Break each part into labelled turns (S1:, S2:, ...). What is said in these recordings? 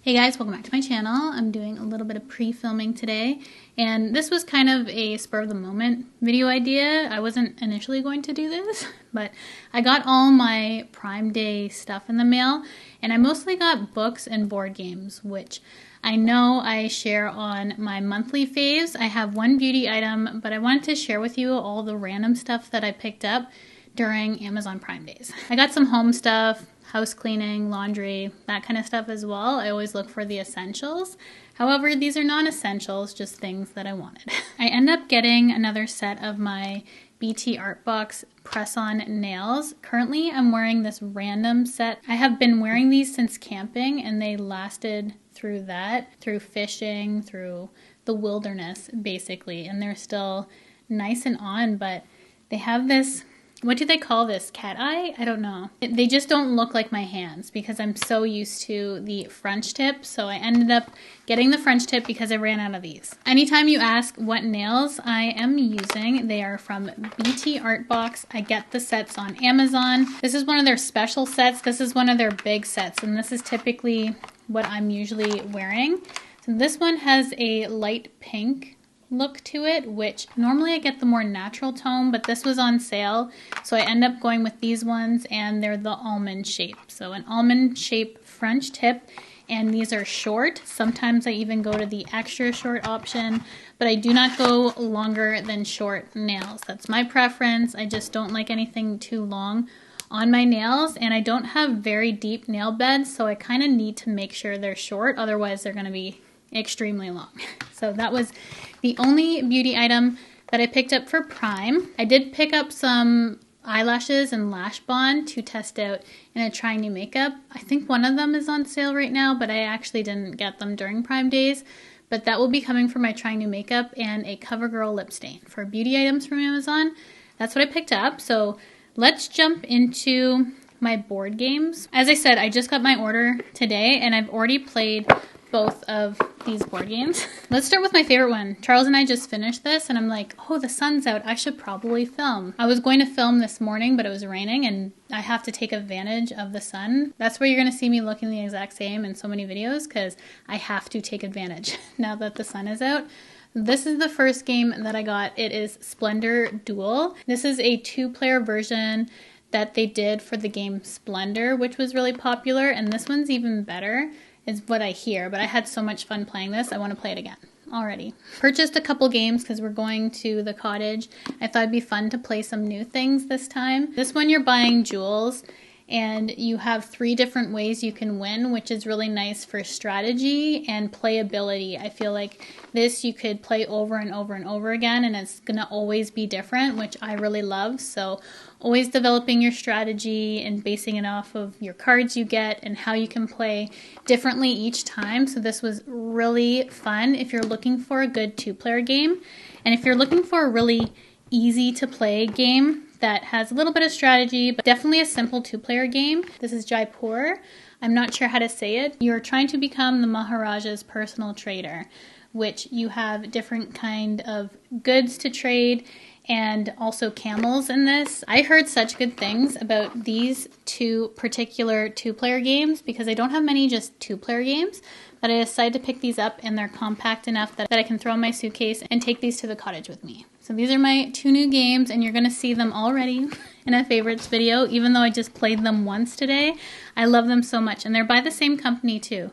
S1: Hey guys, welcome back to my channel. I'm doing a little bit of pre-filming today, and this was kind of a spur of the moment video idea. I wasn't initially going to do this, but I got all my Prime Day stuff in the mail, and I mostly got books and board games, which I know I share on my monthly faves. I have one beauty item, but I wanted to share with you all the random stuff that I picked up during Amazon Prime Days. I got some home stuff, house cleaning, laundry, that kind of stuff as well. I always look for the essentials. However, these are non-essentials, just things that I wanted. I end up getting another set of my BT Art Box press-on nails. Currently, I'm wearing this random set. I have been wearing these since camping, and they lasted through that, through fishing, through the wilderness, basically. And they're still nice and on, but they have this, what do they call this? Cat eye? I don't know. They just don't look like my hands because I'm so used to the French tip. So I ended up getting the French tip because I ran out of these. Anytime you ask what nails I am using, they are from BT Art Box. I get the sets on Amazon. This is one of their special sets. This is one of their big sets, and this is typically what I'm usually wearing. So this one has a light pink look to it, which normally I get the more natural tone, but this was on sale, so I end up going with these ones, and they're the almond shape. So an almond shape French tip, and these are short. Sometimes I even go to the extra short option, but I do not go longer than short nails. That's my preference. I just don't like anything too long on my nails, and I don't have very deep nail beds, so I kind of need to make sure they're short, otherwise they're going to be extremely long. So that was the only beauty item that I picked up for Prime. I did pick up some eyelashes and lash bond to test out in a Trying New Makeup. I think one of them is on sale right now, but I actually didn't get them during Prime Days. But that will be coming for my Trying New Makeup, and a CoverGirl lip stain. For beauty items from Amazon, that's what I picked up. So let's jump into my board games. As I said, I just got my order today, and I've already played both of these board games. Let's start with my favorite one. Charles and I just finished this, and I'm like, oh, the sun's out. I should probably film. I was going to film this morning, but it was raining, and I have to take advantage of the sun. That's where you're going to see me looking the exact same in so many videos, because I have to take advantage now that the sun is out. This is the first game that I got. It is Splendor Duel. This is a 2-player version that they did for the game Splendor, which was really popular, and this one's even better, is what I hear, but I had so much fun playing this, I want to play it again already. Purchased a couple games because we're going to the cottage. I thought it'd be fun to play some new things this time. This one you're buying jewels, and you have 3 different ways you can win, which is really nice for strategy and playability. I feel like this you could play over and over and over again, and it's gonna always be different, which I really love. So always developing your strategy and basing it off of your cards you get and how you can play differently each time. So this was really fun if you're looking for a good 2-player game. And if you're looking for a really easy to play game that has a little bit of strategy, but definitely a simple 2-player game. This is Jaipur. I'm not sure how to say it. You're trying to become the Maharaja's personal trader, which you have different kind of goods to trade and also camels in this. I heard such good things about these 2 particular 2-player games because I don't have many just 2-player games, but I decided to pick these up, and they're compact enough that I can throw in my suitcase and take these to the cottage with me. So these are my 2 new games, and you're going to see them already in a favorites video, even though I just played them once today. I love them so much, and they're by the same company too,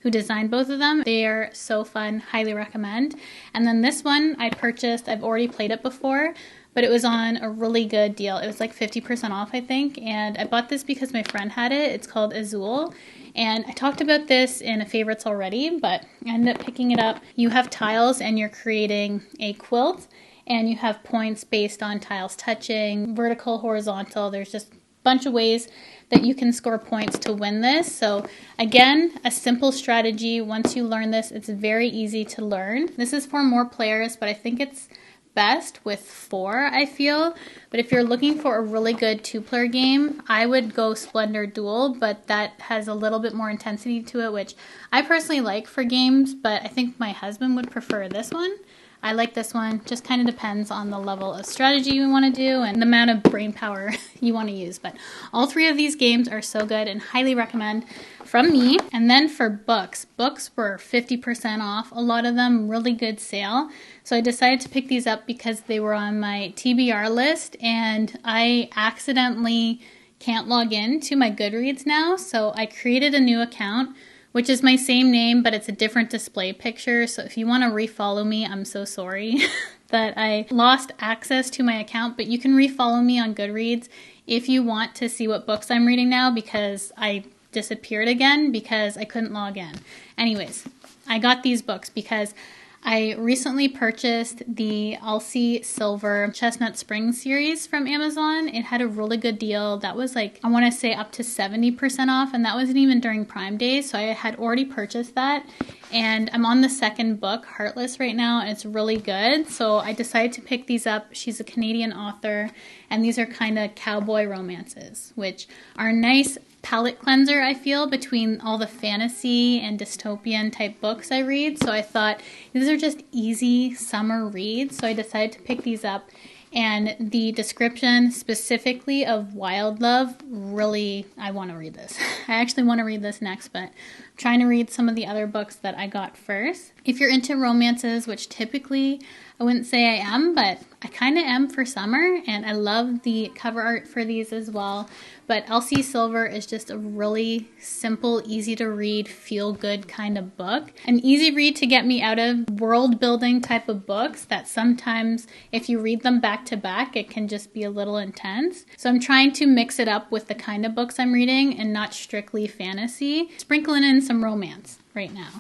S1: who designed both of them. They are so fun, highly recommend. And then this one I purchased, I've already played it before, but it was on a really good deal. It was like 50% off, I think, and I bought this because my friend had it. It's called Azul, and I talked about this in a favorites already, but I ended up picking it up. You have tiles, and you're creating a quilt, and you have points based on tiles touching, vertical, horizontal. There's just a bunch of ways that you can score points to win this. So again, a simple strategy. Once you learn this, it's very easy to learn. This is for more players, but I think it's best with 4, I feel. But if you're looking for a really good 2-player game, I would go Splendor Duel, but that has a little bit more intensity to it, which I personally like for games, but I think my husband would prefer this one. I like this one. Just kind of depends on the level of strategy you want to do and the amount of brain power you want to use. But all three of these games are so good and highly recommend from me. And then for books were 50% off. A lot of them really good sale. So I decided to pick these up because they were on my TBR list, and I accidentally can't log in to my Goodreads now. So I created a new account, which is my same name, but it's a different display picture. So if you want to refollow me, I'm so sorry that I lost access to my account, but you can refollow me on Goodreads if you want to see what books I'm reading now, because I disappeared again because I couldn't log in. Anyways, I got these books because I recently purchased the Elsie Silver Chestnut Spring series from Amazon. It had a really good deal. That was like, I want to say up to 70% off, and that wasn't even during Prime Days, so I had already purchased that. And I'm on the second book, Heartless, right now, and it's really good. So I decided to pick these up. She's a Canadian author, and these are kind of cowboy romances, which are nice palette cleanser, I feel, between all the fantasy and dystopian type books I read. So I thought these are just easy summer reads. So I decided to pick these up. And the description specifically of Wild Love, really, I want to read this. I actually want to read this next, but I'm trying to read some of the other books that I got first. If you're into romances, which typically I wouldn't say I am, but I kind of am for summer, and I love the cover art for these as well. But Elsie Silver is just a really simple, easy to read, feel good kind of book. An easy read to get me out of world building type of books that sometimes if you read them back to back, it can just be a little intense. So I'm trying to mix it up with the kind of books I'm reading and not strictly fantasy, sprinkling in some romance right now.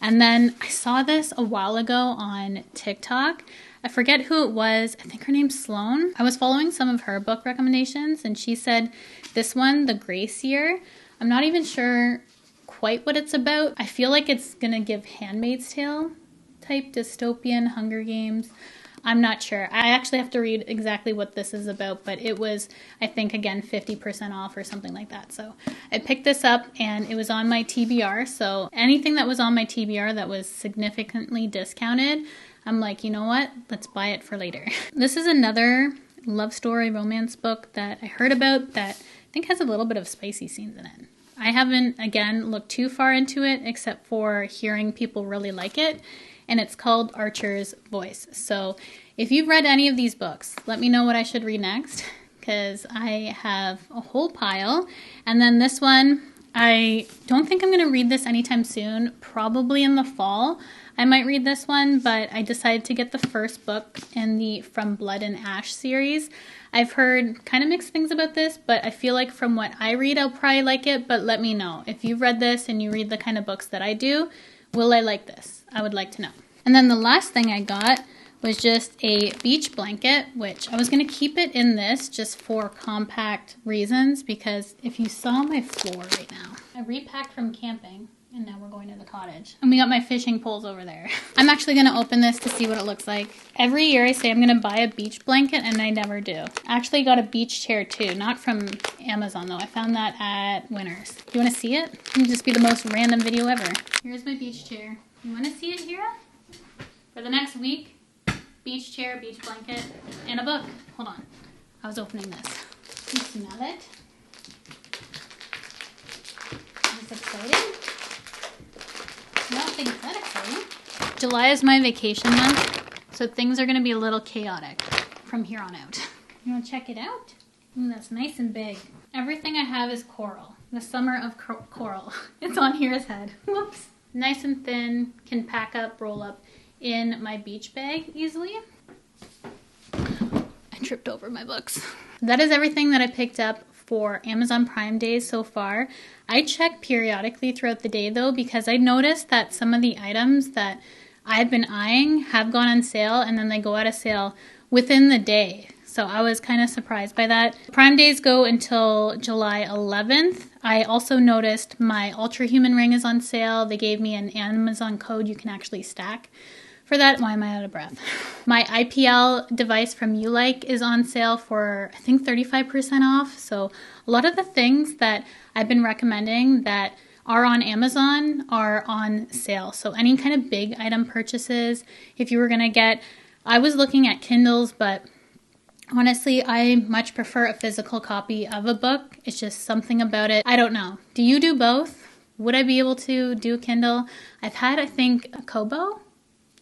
S1: And then I saw this a while ago on TikTok. I forget who it was. I think her name's Sloan. I was following some of her book recommendations, and she said this one, The Grace Year. I'm not even sure quite what it's about. I feel like it's going to give Handmaid's Tale type dystopian Hunger Games. I'm not sure. I actually have to read exactly what this is about, but it was, I think, again, 50% off or something like that. So I picked this up, and it was on my TBR. So anything that was on my TBR that was significantly discounted, I'm like, you know what? Let's buy it for later. This is another love story romance book that I heard about that I think has a little bit of spicy scenes in it. I haven't, again, looked too far into it except for hearing people really like it. And it's called Archer's Voice. So if you've read any of these books, let me know what I should read next, because I have a whole pile. And then this one, I don't think I'm going to read this anytime soon, probably in the fall. I might read this one, but I decided to get the first book in the From Blood and Ash series. I've heard kind of mixed things about this, but I feel like from what I read, I'll probably like it. But let me know. If you've read this and you read the kind of books that I do, will I like this? I would like to know. And then the last thing I got was just a beach blanket, which I was going to keep it in this just for compact reasons, because if you saw my floor right now, I repacked from camping and now we're going to the cottage. And we got my fishing poles over there. I'm actually going to open this to see what it looks like. Every year I say I'm going to buy a beach blanket and I never do. I actually got a beach chair too, not from Amazon though. I found that at Winners. Do you want to see it? It'll just be the most random video ever. Here's my beach chair. You want to see it here? For the next week, beach chair, beach blanket, and a book. Hold on. I was opening this. You smell it? Is this exciting? I don't think it's that exciting. July is my vacation month, so things are going to be a little chaotic from here on out. You want to check it out? Ooh, that's nice and big. Everything I have is coral. The summer of coral. It's on Here's Head. Whoops. Nice and thin, can pack up, roll up in my beach bag easily. I tripped over my books. That is everything that I picked up for Amazon Prime Days so far. I check periodically throughout the day though, because I noticed that some of the items that I've been eyeing have gone on sale, and then they go out of sale within the day. So I was kind of surprised by that. Prime Days go until July 11th. I also noticed my Ultra Human ring is on sale. They gave me an Amazon code you can actually stack for that. Why am I out of breath? My IPL device from YouLike is on sale for, I think, 35% off. So a lot of the things that I've been recommending that are on Amazon are on sale. So any kind of big item purchases, if you were going to get, I was looking at Kindles, but honestly, I much prefer a physical copy of a book. It's just something about it. I don't know. Do you do both? Would I be able to do Kindle? I've had, I think, a Kobo,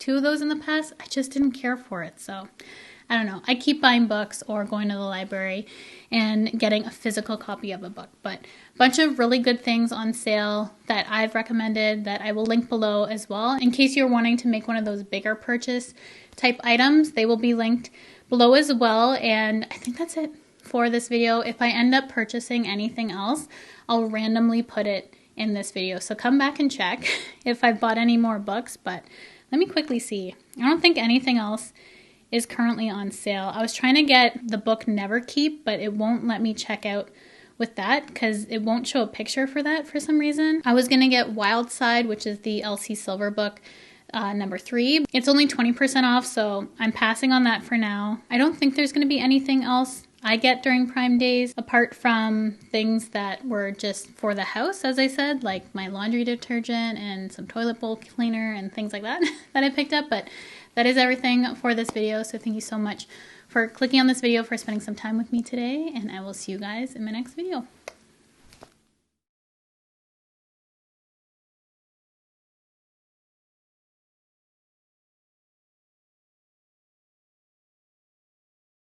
S1: 2 of those in the past. I just didn't care for it. So I don't know. I keep buying books or going to the library and getting a physical copy of a book. But a bunch of really good things on sale that I've recommended that I will link below as well. In case you're wanting to make one of those bigger purchase type items, they will be linked below as well. And I think that's it for this video. If I end up purchasing anything else, I'll randomly put it in this video. So come back and check if I bought any more books, but let me quickly see. I don't think anything else is currently on sale. I was trying to get the book Never Keep, but it won't let me check out with that because it won't show a picture for that for some reason. I was gonna get Wild Side, which is the Elsie Silver book, number 3. It's only 20% off, so I'm passing on that for now. I don't think there's gonna be anything else I get during Prime Days, apart from things that were just for the house, as I said, like my laundry detergent and some toilet bowl cleaner and things like that that I picked up. But that is everything for this video, so thank you so much for clicking on this video, for spending some time with me today, and I will see you guys in my next video.